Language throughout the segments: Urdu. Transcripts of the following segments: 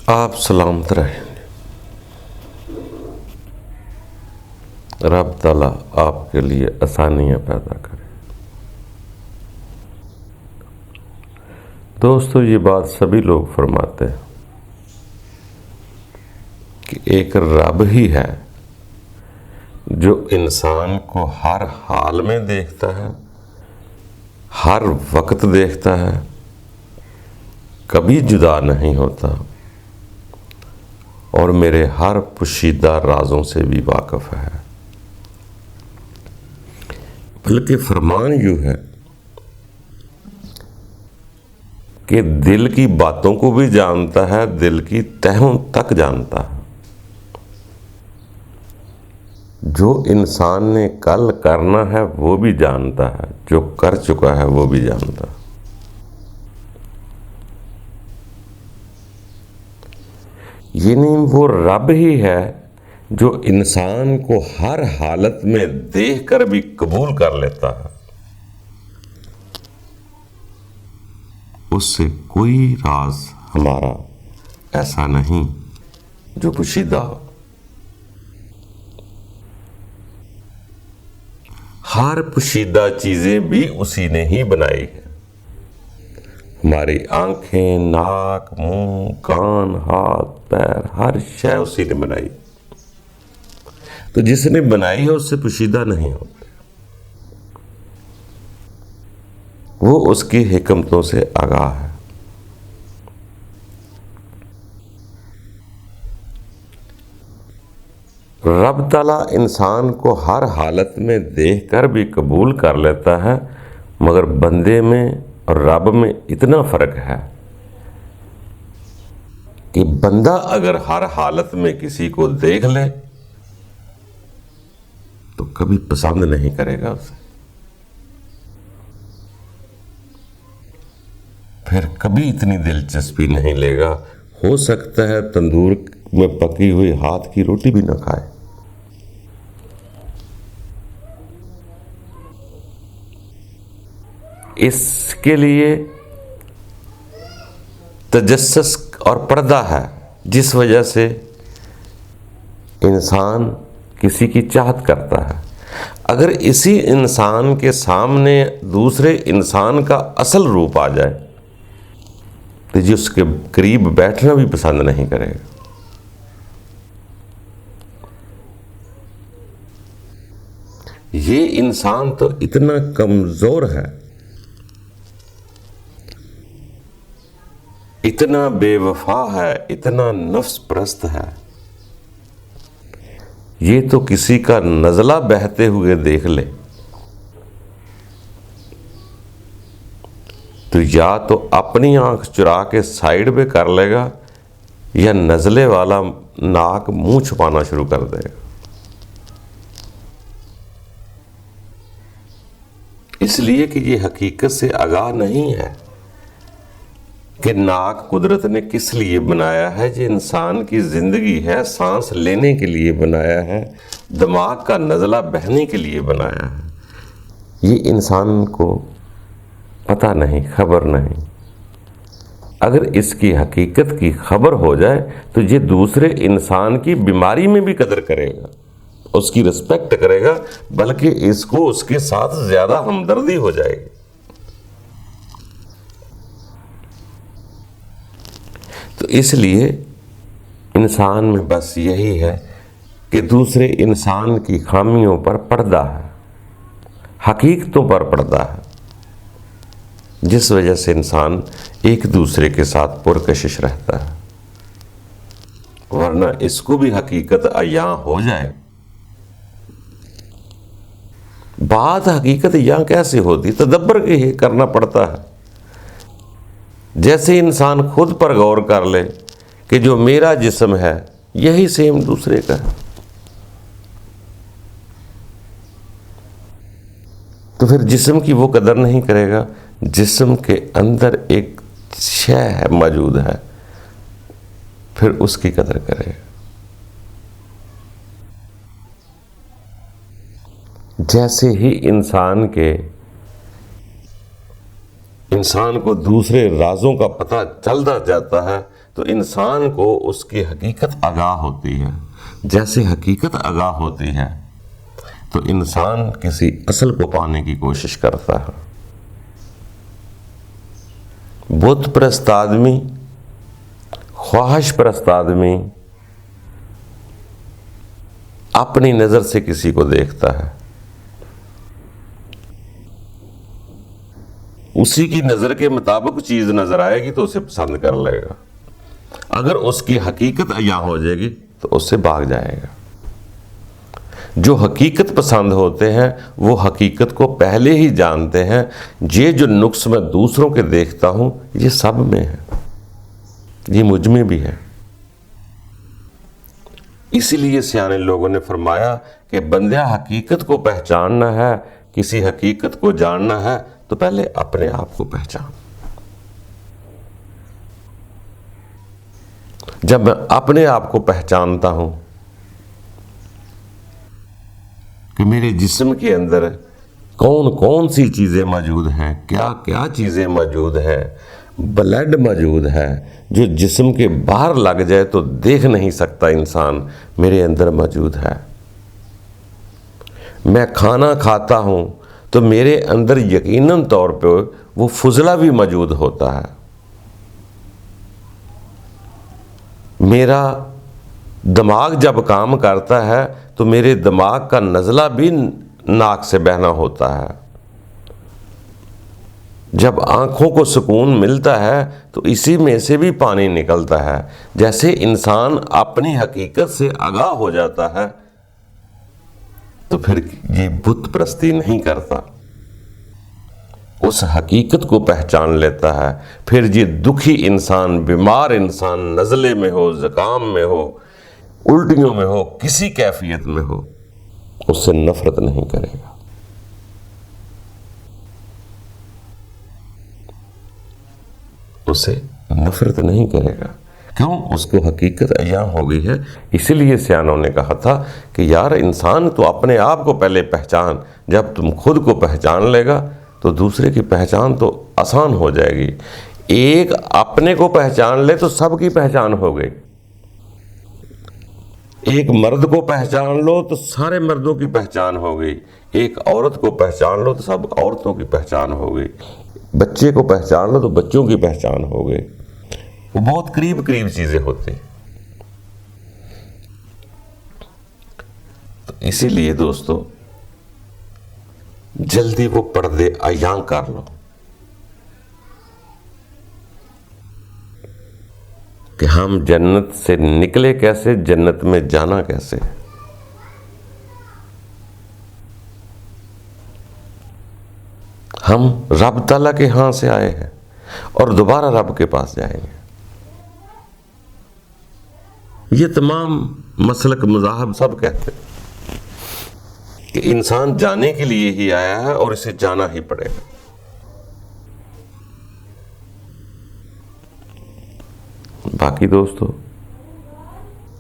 آپ سلامت رہیں۔ رب تعالیٰ آپ کے لیے آسانیاں پیدا کرے۔ دوستو، یہ بات سبھی لوگ فرماتے ہیں کہ ایک رب ہی ہے جو انسان کو ہر حال میں دیکھتا ہے، ہر وقت دیکھتا ہے، کبھی جدا نہیں ہوتا اور میرے ہر پوشیدہ رازوں سے بھی واقف ہے۔ بلکہ فرمان یوں ہے کہ دل کی باتوں کو بھی جانتا ہے، دل کی تہوں تک جانتا ہے۔ جو انسان نے کل کرنا ہے وہ بھی جانتا ہے، جو کر چکا ہے وہ بھی جانتا ہے۔ یعنی وہ رب ہی ہے جو انسان کو ہر حالت میں دیکھ کر بھی قبول کر لیتا ہے۔ اس سے کوئی راز ہمارا ایسا نہیں جو پوشیدہ ہو۔ ہر پوشیدہ چیزیں بھی اسی نے ہی بنائی ہے۔ ہماری آنکھیں، ناک، منہ، کان، ہاتھ، پیر، ہر شے اسی نے بنائی۔ تو جس نے بنائی ہے اس سے پوشیدہ نہیں ہوتے، وہ اس کی حکمتوں سے آگاہ ہے۔ رب تعالیٰ انسان کو ہر حالت میں دیکھ کر بھی قبول کر لیتا ہے، مگر بندے میں اور رب میں اتنا فرق ہے کہ بندہ اگر ہر حالت میں کسی کو دیکھ لے تو کبھی پسند نہیں کرے گا اسے، پھر کبھی اتنی دلچسپی نہیں لے گا۔ ہو سکتا ہے تندور میں پکی ہوئی ہاتھ کی روٹی بھی نہ کھائے۔ اس کے لیے تجسس اور پردہ ہے، جس وجہ سے انسان کسی کی چاہت کرتا ہے۔ اگر اسی انسان کے سامنے دوسرے انسان کا اصل روپ آ جائے تو جس کے قریب بیٹھنا بھی پسند نہیں کرے گا۔ یہ انسان تو اتنا کمزور ہے، اتنا بے وفا ہے، اتنا نفس پرست ہے، یہ تو کسی کا نزلہ بہتے ہوئے دیکھ لے تو یا تو اپنی آنکھ چرا کے سائیڈ پہ کر لے گا یا نزلے والا ناک منہ چھپانا شروع کر دے گا۔ اس لیے کہ یہ حقیقت سے آگاہ نہیں ہے کہ ناک قدرت نے کس لیے بنایا ہے۔ یہ انسان کی زندگی ہے، سانس لینے کے لیے بنایا ہے، دماغ کا نزلہ بہنے کے لیے بنایا ہے۔ یہ انسان کو پتہ نہیں، خبر نہیں۔ اگر اس کی حقیقت کی خبر ہو جائے تو یہ دوسرے انسان کی بیماری میں بھی قدر کرے گا، اس کی رسپیکٹ کرے گا، بلکہ اس کو اس کے ساتھ زیادہ ہمدردی ہو جائے گی۔ تو اس لیے انسان میں بس یہی ہے کہ دوسرے انسان کی خامیوں پر پردہ ہے، حقیقتوں پر پردہ ہے، جس وجہ سے انسان ایک دوسرے کے ساتھ پرکشش رہتا ہے۔ ورنہ اس کو بھی حقیقت عیاں ہو جائے۔ بات حقیقت عیاں کیسے ہوتی؟ تدبر کے کرنا پڑتا ہے۔ جیسے انسان خود پر غور کر لے کہ جو میرا جسم ہے یہی سیم دوسرے کا ہے، تو پھر جسم کی وہ قدر نہیں کرے گا۔ جسم کے اندر ایک شے ہے، موجود ہے، پھر اس کی قدر کرے گا۔ جیسے ہی انسان کو دوسرے رازوں کا پتہ چلتا جاتا ہے، تو انسان کو اس کی حقیقت آگاہ ہوتی ہے. جیسے حقیقت آگاہ ہوتی ہے تو انسان کسی اصل کو پانے کی کوشش کرتا ہے. بت پرست آدمی، خواہش پرست آدمی اپنی نظر سے کسی کو دیکھتا ہے، اسی کی نظر کے مطابق چیز نظر آئے گی تو اسے پسند کر لے گا. اگر اس کی حقیقت عیاں ہو جائے گی تو اس سے بھاگ جائے گا. جو حقیقت پسند ہوتے ہیں وہ حقیقت کو پہلے ہی جانتے ہیں. یہ جو نقص میں دوسروں کے دیکھتا ہوں یہ سب میں ہے، یہ مجھ میں بھی ہے. اسی لیے سیانے لوگوں نے فرمایا کہ بندہ حقیقت کو پہچاننا ہے، کسی حقیقت کو جاننا ہے تو پہلے اپنے آپ کو پہچان. جب میں اپنے آپ کو پہچانتا ہوں کہ میرے جسم کے اندر کون کون سی چیزیں موجود ہیں، کیا کیا چیزیں موجود ہیں، بلڈ موجود ہے جو جسم کے باہر لگ جائے تو دیکھ نہیں سکتا انسان، میرے اندر موجود ہے. میں کھانا کھاتا ہوں تو میرے اندر یقیناً طور پہ وہ فضلہ بھی موجود ہوتا ہے. میرا دماغ جب کام کرتا ہے تو میرے دماغ کا نزلہ بھی ناک سے بہنا ہوتا ہے. جب آنکھوں کو سکون ملتا ہے تو اسی میں سے بھی پانی نکلتا ہے. جیسے انسان اپنی حقیقت سے آگاہ ہو جاتا ہے تو پھر یہ بت پرستی نہیں کرتا، اس حقیقت کو پہچان لیتا ہے. پھر یہ دکھی انسان، بیمار انسان، نزلے میں ہو، زکام میں ہو، الٹیوں میں ہو، کسی کیفیت میں ہو، اس سے نفرت نہیں کرے گا. اسے نفرت نہیں کرے گا. کیوں؟ اس کو حقیقت عیاں ہو گئی ہے. اسی لیے سیانوں نے کہا تھا کہ یار انسان تو اپنے آپ کو پہلے پہچان. جب تم خود کو پہچان لے گا تو دوسرے کی پہچان تو آسان ہو جائے گی. ایک اپنے کو پہچان لے تو سب کی پہچان ہو گئی. ایک مرد کو پہچان لو تو سارے مردوں کی پہچان ہو گئی. ایک عورت کو پہچان لو تو سب عورتوں کی پہچان ہو گئی. بچے کو پہچان لو تو بچوں کی پہچان ہو گئی. وہ بہت قریب قریب چیزیں ہوتی ہیں. تو اسی لیے دوستو جلدی وہ پردے عیاں کر لو کہ ہم جنت سے نکلے کیسے، جنت میں جانا کیسے. ہم رب تعالیٰ کے ہاں سے آئے ہیں اور دوبارہ رب کے پاس جائیں گے. یہ تمام مسلک مذاہب سب کہتے ہیں کہ انسان جانے کے لیے ہی آیا ہے اور اسے جانا ہی پڑے گا. باقی دوستو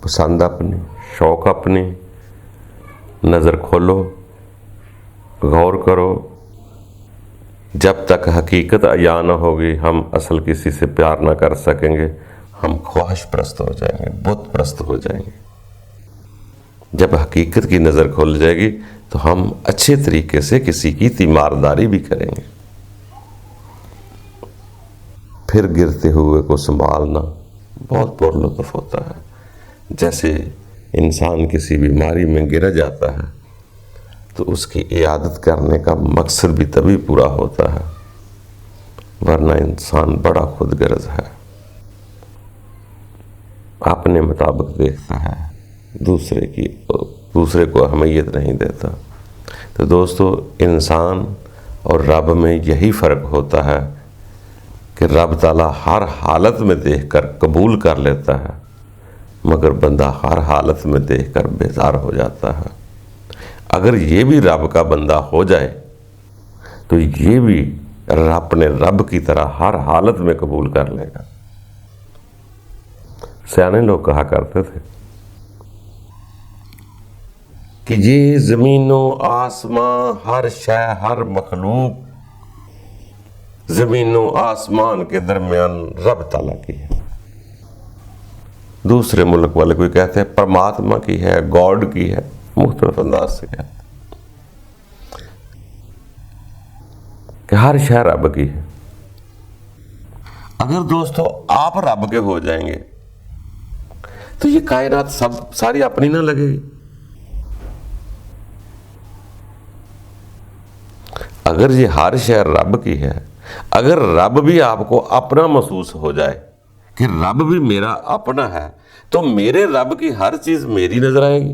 پسند اپنی، شوق اپنی، نظر کھولو، غور کرو. جب تک حقیقت عیاں نہ ہوگی ہم اصل کسی سے پیار نہ کر سکیں گے. ہم خواہش پرست ہو جائیں گے، بت پرست ہو جائیں گے. جب حقیقت کی نظر کھل جائے گی تو ہم اچھے طریقے سے کسی کی تیمارداری بھی کریں گے. پھر گرتے ہوئے کو سنبھالنا بہت پر لطف ہوتا ہے. جیسے انسان کسی بیماری میں گر جاتا ہے تو اس کی عیادت کرنے کا مقصد بھی تبھی پورا ہوتا ہے، ورنہ انسان بڑا خود غرض ہے، اپنے مطابق دیکھتا ہے، دوسرے کو اہمیت نہیں دیتا. تو دوستو انسان اور رب میں یہی فرق ہوتا ہے کہ رب تعالیٰ ہر حالت میں دیکھ کر قبول کر لیتا ہے، مگر بندہ ہر حالت میں دیکھ کر بیزار ہو جاتا ہے. اگر یہ بھی رب کا بندہ ہو جائے تو یہ بھی اپنے رب کی طرح ہر حالت میں قبول کر لے گا. سیانے لوگ کہا کرتے تھے کہ یہ زمین و آسمان، ہر شے، ہر مخلوق زمین و آسمان کے درمیان رب تعالیٰ کی ہے. دوسرے ملک والے کوئی کہتے ہیں پرماتما کی ہے، گاڈ کی ہے، مختلف انداز سے کہتے ہیں کہ ہر شے رب کی ہے۔ اگر دوستو آپ رب کے ہو جائیں گے تو یہ کائنات ساری اپنی نہ لگے گی۔ اگر یہ ہر شے رب کی ہے، اگر رب بھی آپ کو اپنا محسوس ہو جائے کہ رب بھی میرا اپنا ہے، تو میرے رب کی ہر چیز میری نظر آئے گی۔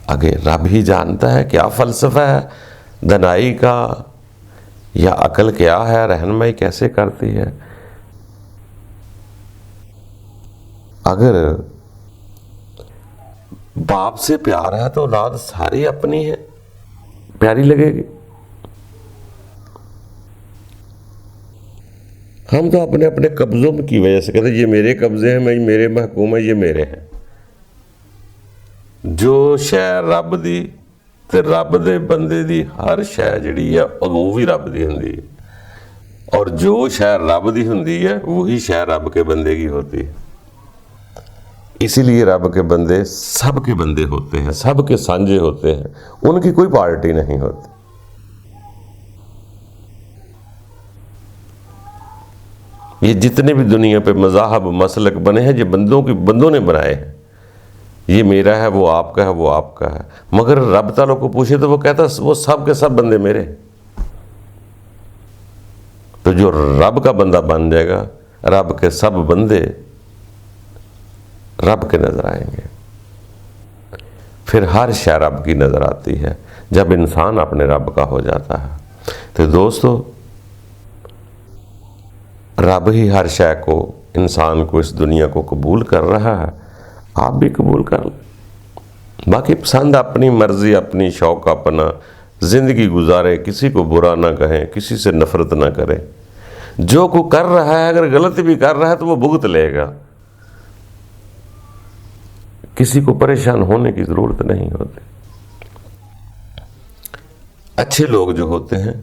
اگر رب ہی جانتا ہے کیا فلسفہ ہے دنائی کا، یا عقل کیا ہے، رہنمائی کیسے کرتی ہے۔ اگر باپ سے پیار ہے تو اولاد ساری اپنی ہے، پیاری لگے گی۔ ہم تو اپنے اپنے قبضوں کی وجہ سے کہتے ہیں یہ میرے قبضے ہیں، میرے محکوم ہیں، یہ میرے ہیں۔ جو شے رب دی تے رب دے بندے دی ہر شے جڑی ہے وہ بھی رب دی ہوندی ہے، اور جو شے رب دی ہوندی ہے وہی شے رب کے بندے کی ہوتی ہے۔ اسی لیے رب کے بندے سب کے بندے ہوتے ہیں، سب کے سانجے ہوتے ہیں، ان کی کوئی پارٹی نہیں ہوتی۔ یہ جتنے بھی دنیا پہ مذاہب مسلک بنے ہیں یہ بندوں نے بنائے ہیں۔ یہ میرا ہے، وہ آپ کا ہے، وہ آپ کا ہے، مگر رب تعالیٰ کو پوچھے تو وہ کہتا وہ سب کے سب بندے میرے ہیں۔ تو جو رب کا بندہ بن جائے گا، رب کے سب بندے رب کے نظر آئیں گے۔ پھر ہر شے رب کی نظر آتی ہے جب انسان اپنے رب کا ہو جاتا ہے۔ تو دوستو رب ہی ہر شے کو، انسان کو، اس دنیا کو قبول کر رہا ہے، آپ بھی قبول کر لیں۔ باقی پسند اپنی مرضی، اپنی شوق اپنا زندگی گزارے، کسی کو برا نہ کہیں، کسی سے نفرت نہ کریں۔ جو کوئی کر رہا ہے اگر غلط بھی کر رہا ہے تو وہ بھگت لے گا، کسی کو پریشان ہونے کی ضرورت نہیں ہوتی۔ اچھے لوگ جو ہوتے ہیں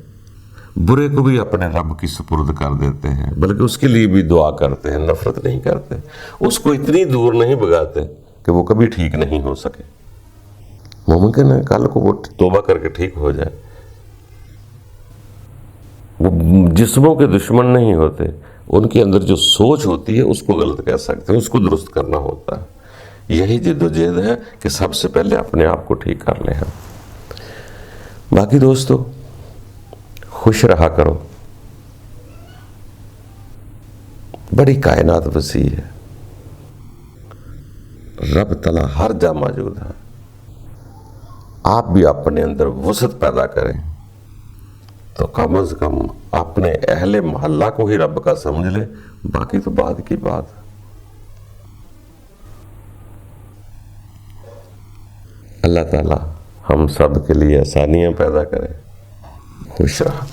برے کو بھی اپنے رب کی سپرد کر دیتے ہیں، بلکہ اس کے لیے بھی دعا کرتے ہیں، نفرت نہیں کرتے، اس کو اتنی دور نہیں بھگاتے کہ وہ کبھی ٹھیک نہیں ہو سکے۔ ممکن ہے کل کو وہ توبہ کر کے ٹھیک ہو جائے۔ وہ جسموں کے دشمن نہیں ہوتے، ان کے اندر جو سوچ ہوتی ہے اس کو غلط کہہ سکتے ہیں، اس کو درست کرنا ہوتا ہے۔ یہی جد و جہد ہے کہ سب سے پہلے اپنے آپ کو ٹھیک کر لیں ہم۔ باقی دوستو خوش رہا کرو، بڑی کائنات وسیع ہے، رب تعالیٰ ہر جا موجود ہے۔ آپ بھی اپنے اندر وسعت پیدا کریں تو کم از کم اپنے اہل محلہ کو ہی رب کا سمجھ لیں، باقی تو بعد کی بات ہے۔ اللہ تعالیٰ ہم سب کے لیے آسانیاں پیدا کرے۔ خوش رہا۔